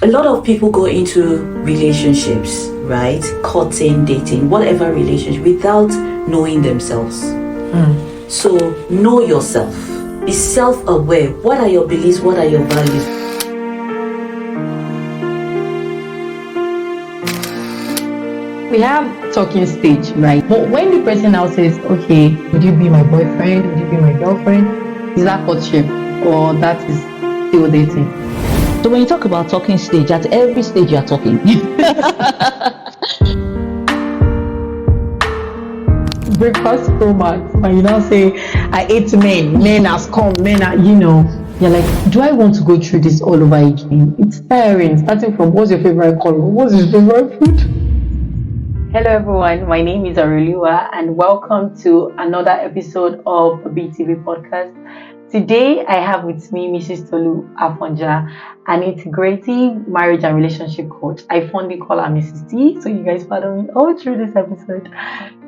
A lot of people go into relationships, right? Courting, dating, whatever relationship, without knowing themselves. So know yourself. Be self-aware. What are your beliefs? What are your values? We have talking stage, right? But when the person now says, okay, would you be my boyfriend? Would you be my girlfriend? Is that courtship or that is still dating? So when you talk about talking stage, at every stage you are talking. Breakfast romance, when you now say, I hate men has come, men are, you're like, do I want to go through this all over again? It's tiring, starting from what's your favorite color, what's your favorite food? Hello everyone, my name is Arulua and welcome to another episode of BTV Podcast. Today I have with me Mrs. Tolu Afonja, an integrative marriage and relationship coach. I fondly call her Mrs. T, so you guys follow me all through this episode.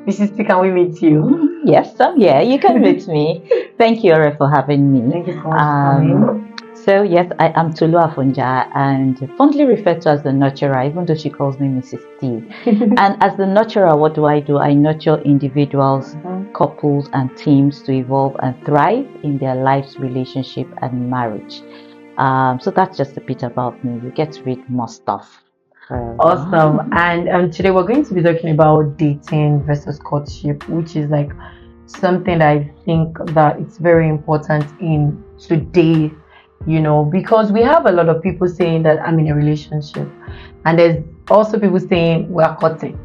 Mrs. T, can we meet you? Yes, I'm here. You can meet me. Thank you, Ore, for having me. Thank you so much for coming. So yes, I am Tolu Afonja and fondly referred to as the nurturer, even though she calls me Mrs. T. And as the nurturer, what do? I nurture individuals, couples and teams to evolve and thrive in their lives, relationship and marriage. So that's just a bit about me. You get to read more stuff. Awesome. And today we're going to be talking about dating versus courtship, which is like something that I think that it's very important in today. Because we have a lot of people saying that I'm in a relationship, and there's also people saying we're courting.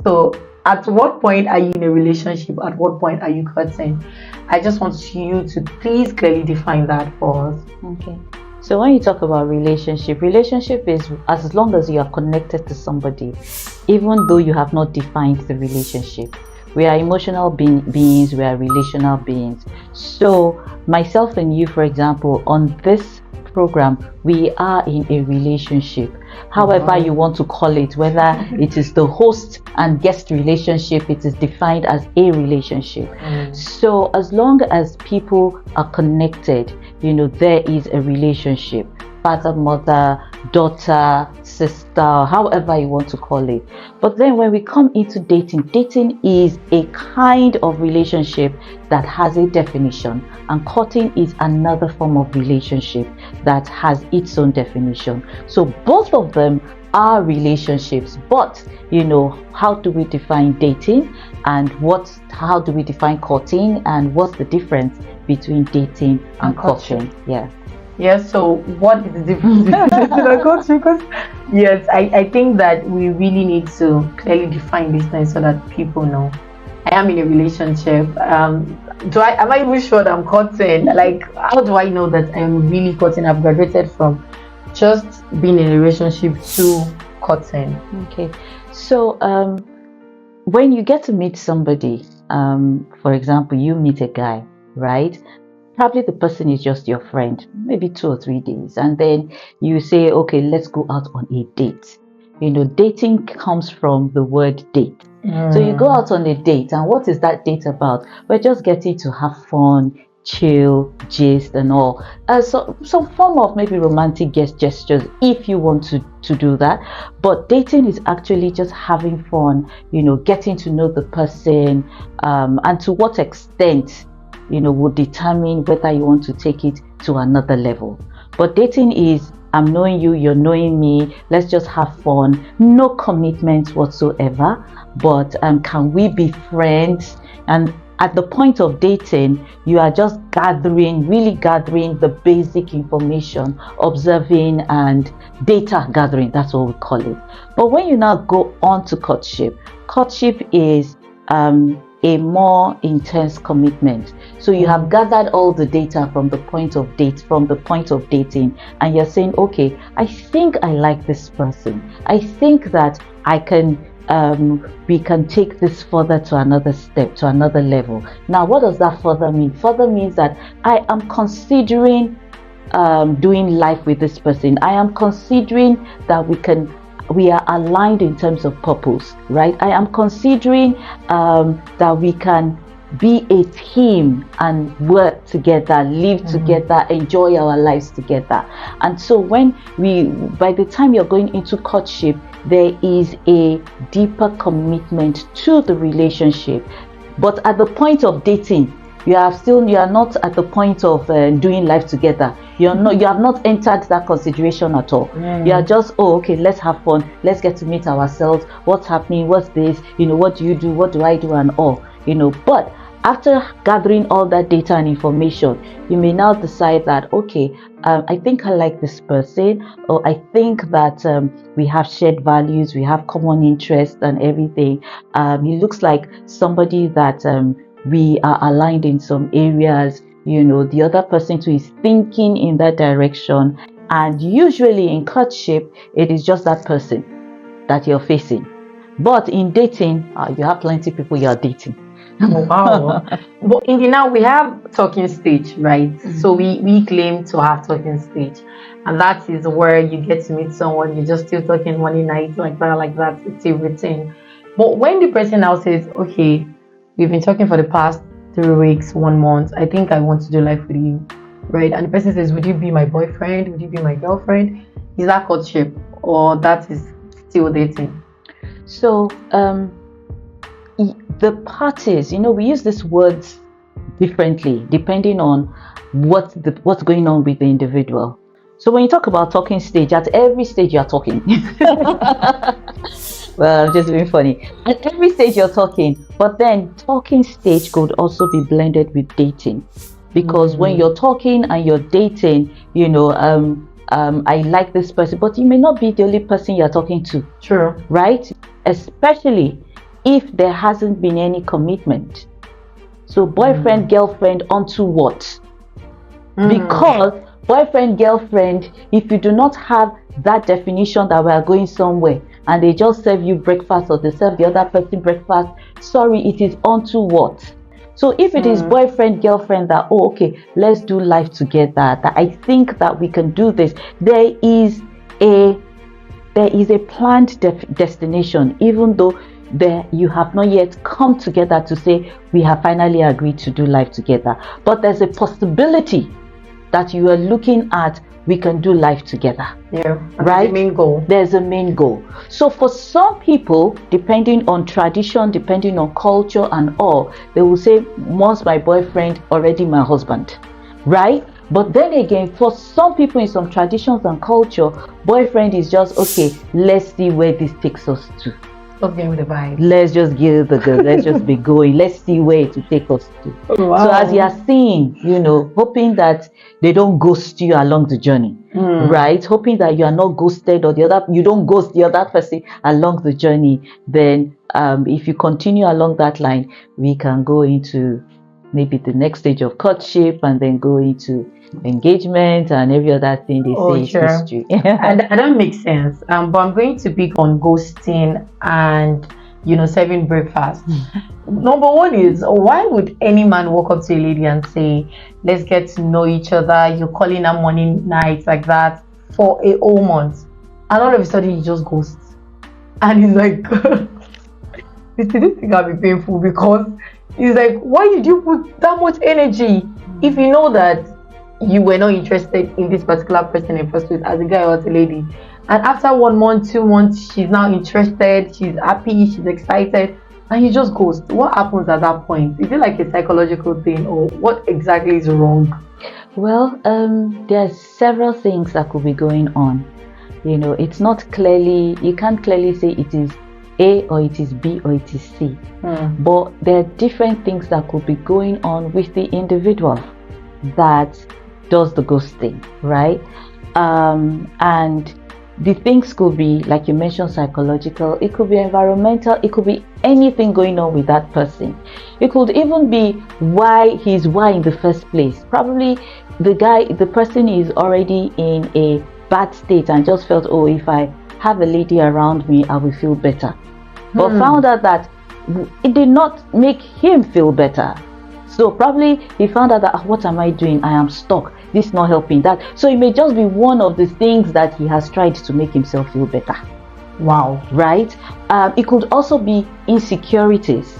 So at what point are you in a relationship? At what point are you courting? I just want you to please clearly define that for us. Okay. So when you talk about relationship is as long as you are connected to somebody, even though you have not defined the relationship. We are emotional beings, we are relational beings. So myself and you, for example, on this program, we are in a relationship. However you want to call it, whether it is the host and guest relationship, it is defined as a relationship. So as long as people are connected, there is a relationship. Father, mother, daughter, sister, however you want to call it. But then when we come into dating is a kind of relationship that has a definition, and courting is another form of relationship that has its own definition. So both of them are relationships, but how do we define dating and how do we define courting, and what's the difference between dating and courting? Yes, so what is the difference between courtship? Because yes, I think that we really need to clearly define this thing so that people know. I am in a relationship. Am I even sure that I'm courting? Like, how do I know that I'm really courting? I've graduated from just being in a relationship to courting. Okay, so when you get to meet somebody, for example, you meet a guy, right? Probably the person is just your friend, maybe 2 or 3 days, and then you say, okay, let's go out on a date. Dating comes from the word date. So you go out on a date, and what is that date about? We're just getting to have fun, chill, gist and all. So some form of maybe romantic gestures if you want to do that. But dating is actually just having fun, getting to know the person, and to what extent will determine whether you want to take it to another level. But dating is, I'm knowing you, you're knowing me, let's just have fun, no commitments whatsoever, but can we be friends? And at the point of dating, you are just really gathering the basic information, observing and data gathering, that's what we call it. But when you now go on to courtship is a more intense commitment. So you have gathered all the data from the point of dating, and you're saying, okay, I think I like this person. I think that we can take this further to another step, to another level. Now, what does that further mean? Further means that I am considering doing life with this person. I am considering that we are aligned in terms of purpose, right? I am considering that we can be a team and work together, live together, enjoy our lives together. And so by the time you're going into courtship, there is a deeper commitment to the relationship. But at the point of dating, you are not at the point of doing life together. You have not entered that consideration at all. You are just, okay, let's have fun, let's get to meet ourselves, what's happening, what's this, what do you do, what do I do, and all, but after gathering all that data and information, you may now decide that, okay, I think I like this person, or I think that we have shared values, we have common interests and everything. He looks like somebody that we are aligned in some areas. The other person too is thinking in that direction. And usually in courtship, it is just that person that you're facing. But in dating, you have plenty of people you're dating. Oh, wow. But now we have talking stage, right? So we claim to have talking stage. And that is where you get to meet someone, you're just still talking one night, like that, it's a routine. But when the person now says, okay, we've been talking for the past 3 weeks, 1 month, I think I want to do life with you, right? And the person says, would you be my boyfriend? Would you be my girlfriend? Is that courtship, or that is still dating? So, the parties, we use these words differently depending on what's going on with the individual. So when you talk about talking stage, at every stage you're talking. Well, I'm just being funny. At every stage you're talking, but then talking stage could also be blended with dating, because when you're talking and you're dating, I like this person, but you may not be the only person you're talking to. True. Right? Especially if there hasn't been any commitment. So boyfriend, girlfriend, onto what? Because boyfriend, girlfriend, if you do not have that definition that we are going somewhere and they just serve you breakfast or they serve the other person breakfast, sorry, it is onto what? So if it is boyfriend, girlfriend, that, okay, let's do life together, that I think that we can do this, there is a planned destination, even though you have not yet come together to say we have finally agreed to do life together, but there's a possibility that you are looking at, we can do life together. Yeah, right? There's a main goal. So for some people, depending on tradition, depending on culture and all, they will say, once my boyfriend, already my husband, right? But then again, for some people in some traditions and culture, boyfriend is just, okay, let's see where this takes us to. Stop getting with the vibe. Let's just give the girl. Let's just be going. Let's see where it will take us to. Oh, wow. So as you are seeing, hoping that they don't ghost you along the journey, right? Hoping that you are not ghosted, or you don't ghost the other person along the journey. Then, if you continue along that line, we can go into maybe the next stage of courtship, and then go into engagement and every other thing they say is history. and that makes sense. But I'm going to pick on ghosting and serving breakfast. Number one is, why would any man walk up to a lady and say, let's get to know each other, you're calling her morning, night, like that, for a whole month, and all of a sudden you just ghost? And he's like, this thing can be painful, because he's like, why did you put that much energy if you know that you were not interested in this particular person in the first place, as a guy or as a lady? And after 1 month, 2 months, she's now interested, she's happy, she's excited, and you just ghost. What happens at that point? Is it like a psychological thing, or what exactly is wrong? Well, there's several things that could be going on. It's not clearly, you can't clearly say it is A or it is B or it is C. But there are different things that could be going on with the individual that does the ghosting, right? And the things could be, like you mentioned, psychological, it could be environmental, it could be anything going on with that person. It could even be why in the first place. Probably the person is already in a bad state and just felt, if I have a lady around me, I will feel better. But found out that it did not make him feel better. So probably he found out that, what am I doing? I am stuck. This is not helping that. So it may just be one of the things that he has tried to make himself feel better. Wow. Right? It could also be insecurities,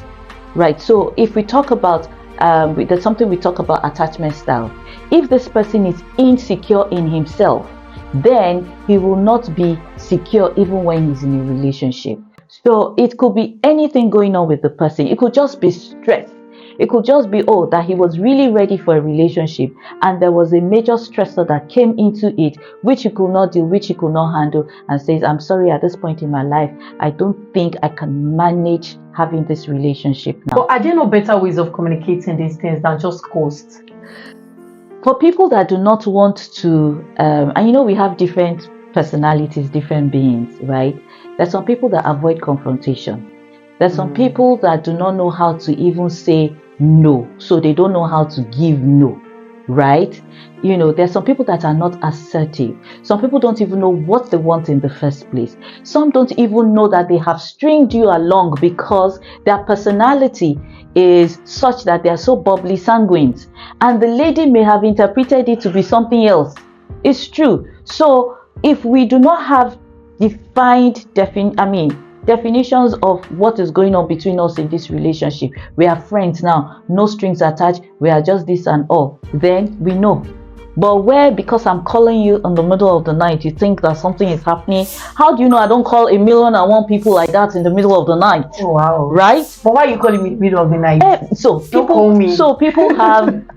right? So if we talk about, there's something we talk about attachment style. If this person is insecure in himself, then he will not be secure even when he's in a relationship. So it could be anything going on with the person. It could just be stress. It could just be, that he was really ready for a relationship and there was a major stressor that came into it, which he could not deal, which he could not handle, and says, I'm sorry, at this point in my life, I don't think I can manage having this relationship now. But are there no better ways of communicating these things than just ghost? For people that do not want to, and we have different personalities, different beings, right? There's some people that avoid confrontation. There's some people that do not know how to even say no, so they don't know how to give no, right? There's some people that are not assertive. Some people don't even know what they want in the first place. Some don't even know that they have stringed you along because their personality is such that they are so bubbly, sanguines, and the lady may have interpreted it to be something else. It's true. So if we do not have defined definitions of what is going on between us in this relationship, we are friends now, no strings attached, we are just this and all, then we know. But where, because I'm calling you in the middle of the night, you think that something is happening, how do you know I don't call 1,000,001 people like that in the middle of the night? Oh, wow. Right? But why are you calling me middle of the night?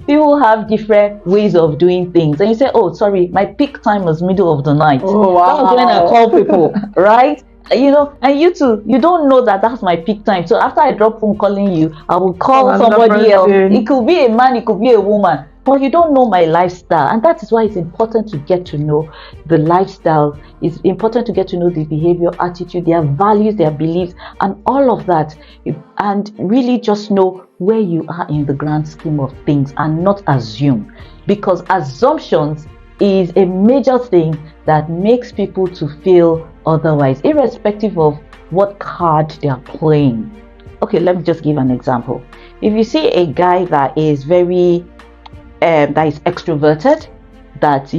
People have different ways of doing things, and you say, oh, sorry, my peak time is middle of the night. Oh, wow. That's when I call people, right? And you too, you don't know that that's my peak time. So after I drop phone calling you, I will call somebody else. It could be a man, it could be a woman, but you don't know my lifestyle. And that is why it's important to get to know the lifestyle. It's important to get to know the behavior, attitude, their values, their beliefs, and all of that. And really just know where you are in the grand scheme of things and not assume. Because assumptions is a major thing that makes people to feel otherwise, irrespective of what card they are playing. Okay, let me just give an example. If you see a guy that is very that is extroverted, that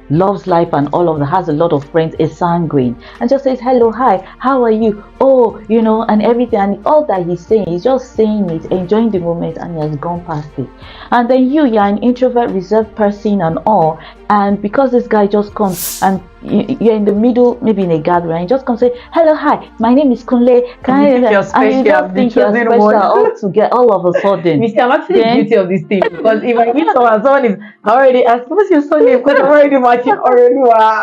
loves life and all of that, has a lot of friends, is sanguine, and just says hello, hi, how are you, and everything, and all that he's saying, he's just saying it, enjoying the moment, and he has gone past it. And then you're an introvert, reserved person and all, and because this guy just comes and you're in the middle, maybe in a gathering, and just come say hello, hi, my name is Kunle, and you just think you're special all of a sudden. Mister, I'm actually guilty of this thing, because if I meet someone is already asked, what's your surname, because I'm already matching already,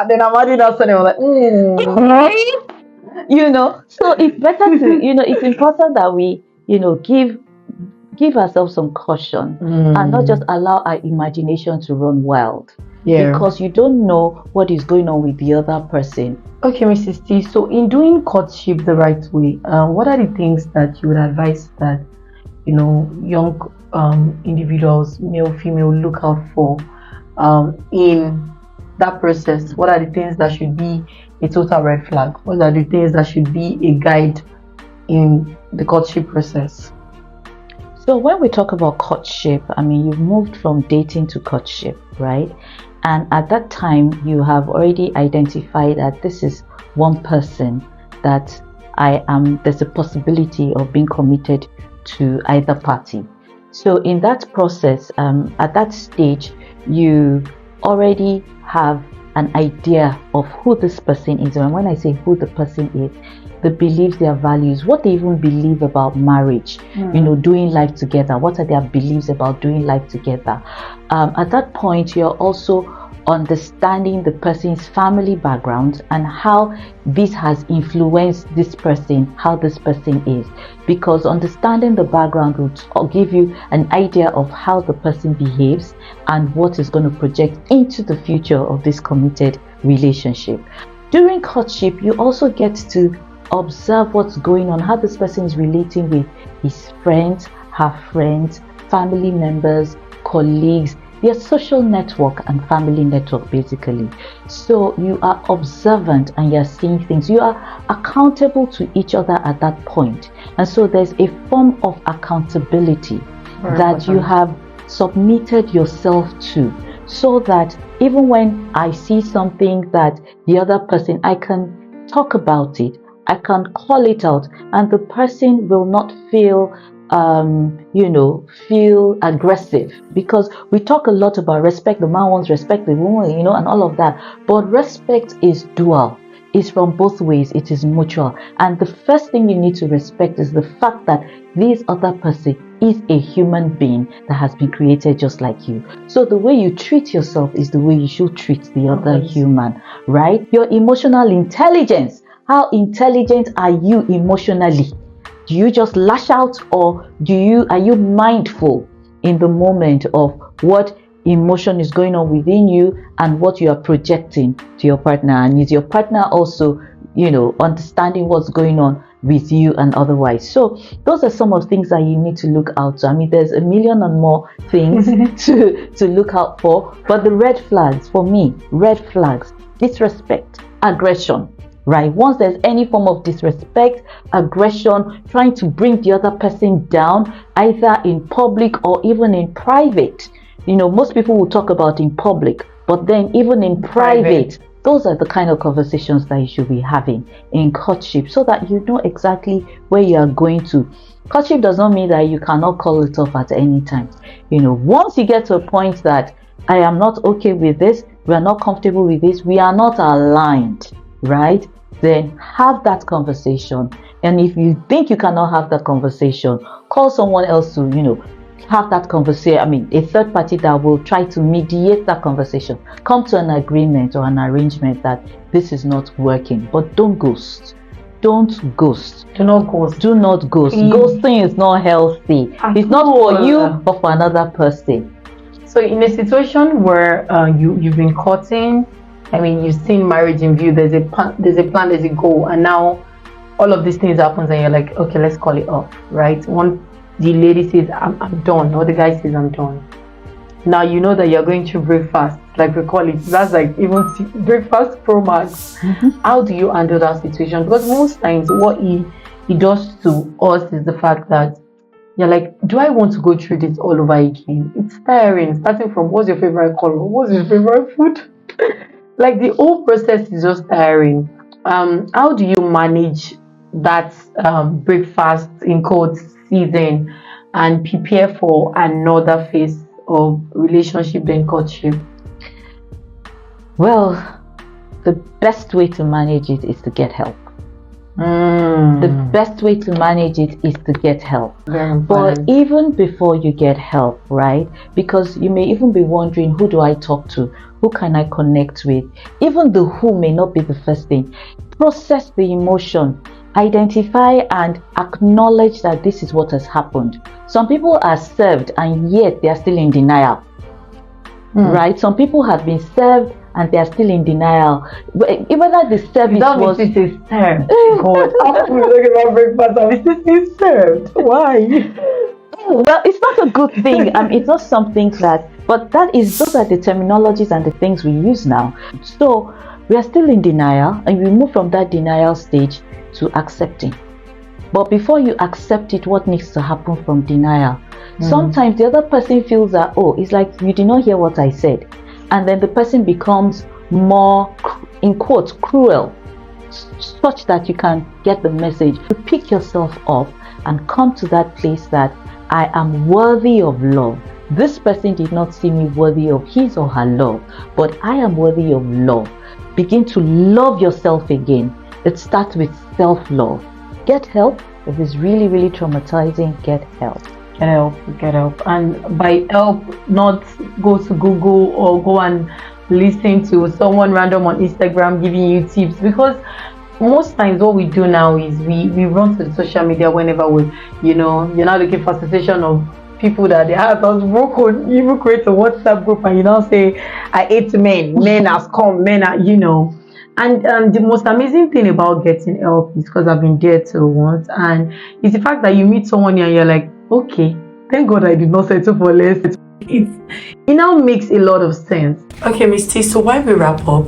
then I'm adding that surname, I'm like, so it's better to, it's important that we, give ourselves some caution and not just allow our imagination to run wild. Yeah. Because you don't know what is going on with the other person. Okay, Mrs. T, so in doing courtship the right way, what are the things that you would advise that, young individuals, male, female, look out for in that process? What are the things that should be a total red flag? What are the things that should be a guide in the courtship process? So when we talk about courtship, you've moved from dating to courtship, right? And at that time, you have already identified that this is one person that there's a possibility of being committed to either party. So in that process, at that stage, you already have an idea of who this person is. And when I say who the person is, the beliefs, their values, what they even believe about marriage, doing life together. What are their beliefs about doing life together? At that point, you're also understanding the person's family background and how this has influenced this person, how this person is. Because understanding the background will give you an idea of how the person behaves and what is going to project into the future of this committed relationship. During courtship, you also get to observe what's going on, how this person is relating with his friends, her friends, family members, colleagues, their social network and family network basically. So you are observant and you're seeing things. You are accountable to each other at that point. And so there's a form of accountability that you have submitted yourself to, so that even when I see something that the other person, I can talk about it, I can call it out, and the person will not feel feel aggressive, because we talk a lot about respect. The man wants respect, the woman, and all of that. But respect is dual. It's from both ways. It is mutual. And the first thing you need to respect is the fact that this other person is a human being that has been created just like you. So the way you treat yourself is the way you should treat the other human, right? Your emotional intelligence. How intelligent are you emotionally? Do you just lash out, or are you mindful in the moment of what emotion is going on within you and what you are projecting to your partner? And is your partner also, understanding what's going on with you and otherwise? So those are some of the things that you need to look out to. I mean, there's a million and more things to look out for, but the red flags for me, disrespect, aggression. Right? Once there's any form of disrespect, aggression, trying to bring the other person down, either in public or even in private. Most people will talk about in public, but then even in private, those are the kind of conversations that you should be having in courtship, so that you know exactly where you are going to. Courtship does not mean that you cannot call it off at any time. Once you get to a point that I am not okay with this, we are not comfortable with this, we are not aligned, right? Then have that conversation. And if you think you cannot have that conversation, call someone else to, have that conversation. I mean, a third party that will try to mediate that conversation. Come to an agreement or an arrangement that this is not working. But don't ghost. Don't ghost. Do not ghost. Do not ghost. Ghosting is not healthy. It's not for you, but for another person. So in a situation where you've been courting, I mean, you've seen marriage in view, there's a plan, there's a goal, and now all of these things happens and you're like, okay, let's call it off, right? The lady says, I'm done, or the guy says, I'm done. Now you know that you're going to breakfast, like we call it. That's like even breakfast pro max. How do you handle that situation? Because most times what he does to us is the fact that you're like, do I want to go through this all over again? It's tiring, starting from what's your favorite color, what's your favorite food? Like the whole process is just tiring. How do you manage that breakfast in court season and prepare for another phase of relationship than courtship? Well, the best way to manage it is to get help. The best way to manage it is to get help. But even before you get help, right? Because you may even be wondering, who do I talk to? Who can I connect with? Even the who may not be the first thing. Process the emotion. Identify and acknowledge that this is what has happened. Some people are served and yet they are still in denial. Right? Some people have been served and they are still in denial. Even that the service was served. God, after we look at breakfast, this is served. Why? Well, it's not a good thing. It's not something that, but those are the terminologies and the things we use now. So we are still in denial, and we move from that denial stage to accepting. But before you accept it, what needs to happen from denial? Sometimes the other person feels that, it's like you did not hear what I said. And then the person becomes more, in quotes, cruel, such that you can get the message. You pick yourself up and come to that place that I am worthy of love. This person did not see me worthy of his or her love, but I am worthy of love. Begin to love yourself again. It starts with self-love. Get help. If it's really, really traumatizing, get help. Get help. And by help, not go to Google or go and listen to someone random on Instagram giving you tips, because most times what we do now is we run to the social media whenever you're not looking for a sensation of people that their heart was broken. You even create a WhatsApp group and you now say, I hate men has come, men are, And the most amazing thing about getting help is, because I've been there too once, and it's the fact that you meet someone and you're like, okay, thank God I did not settle for less. It now makes a lot of sense. Okay, Miss T, so while we wrap up,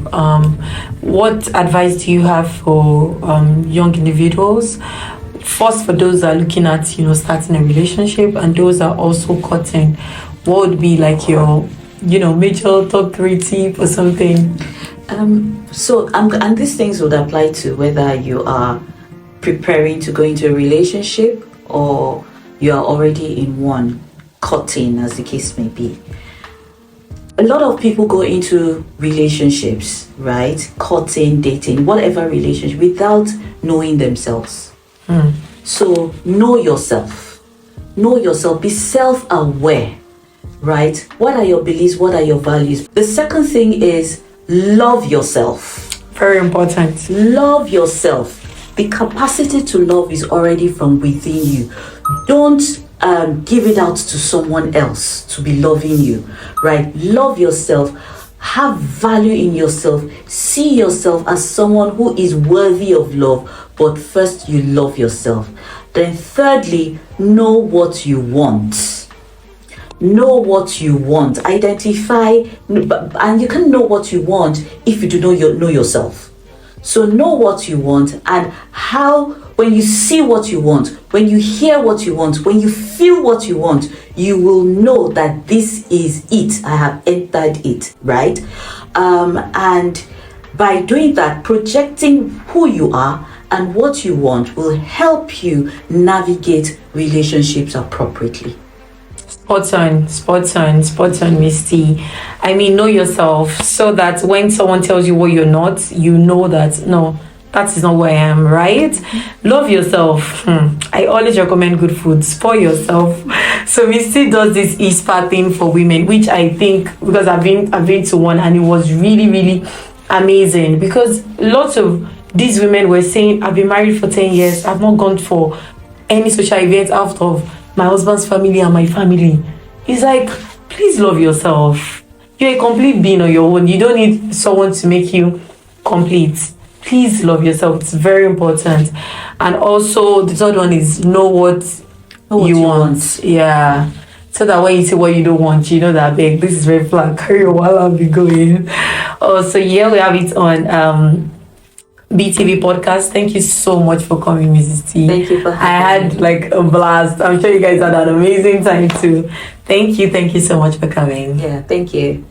what advice do you have for young individuals? First, for those that are looking at, starting a relationship, and those that are also courting, what would be like your, major top 3 tip or something? And these things would apply to whether you are preparing to go into a relationship or you are already in one, courting, as the case may be. A lot of people go into relationships, right? Courting, dating, whatever relationship, without knowing themselves. So know yourself. Know yourself. Be self-aware, right? What are your beliefs? What are your values? The second thing is love yourself. Very important. Love yourself. The capacity to love is already from within you. Don't give it out to someone else to be loving you, right? Love yourself. Have value in yourself. See yourself as someone who is worthy of love. But first, you love yourself. Then thirdly, know what you want. Know what you want. Identify, and you can know what you want if you do know yourself. So know what you want, and how, when you see what you want, when you hear what you want, when you feel what you want, you will know that this is it. I have entered it, right? And by doing that, projecting who you are and what you want will help you navigate relationships appropriately. Spot on, Miss T. I mean, know yourself so that when someone tells you what you're not, you know that, no, that is not where I am, right? Love yourself. I always recommend good food. Spoil yourself. So Miss T does this e-spa thing for women, which I think, because I've been to one, and it was really, really amazing, because lots of these women were saying, I've been married for 10 years. I've not gone for any social events out of my husband's family and my family. It's like, please love yourself. You're a complete being on your own. You don't need someone to make you complete. Please love yourself. It's very important. And also, the third one is know what you want. Yeah. So that when you say what you don't want, you know that, big, this is very flat. Carry on while I'll be going. Oh, so yeah, we have it on BTV podcast. Thank you so much for coming, Mrs. T. Thank you for having me. I had like a blast. I'm sure you guys had an amazing time too. Thank you so much for coming. Yeah, thank you.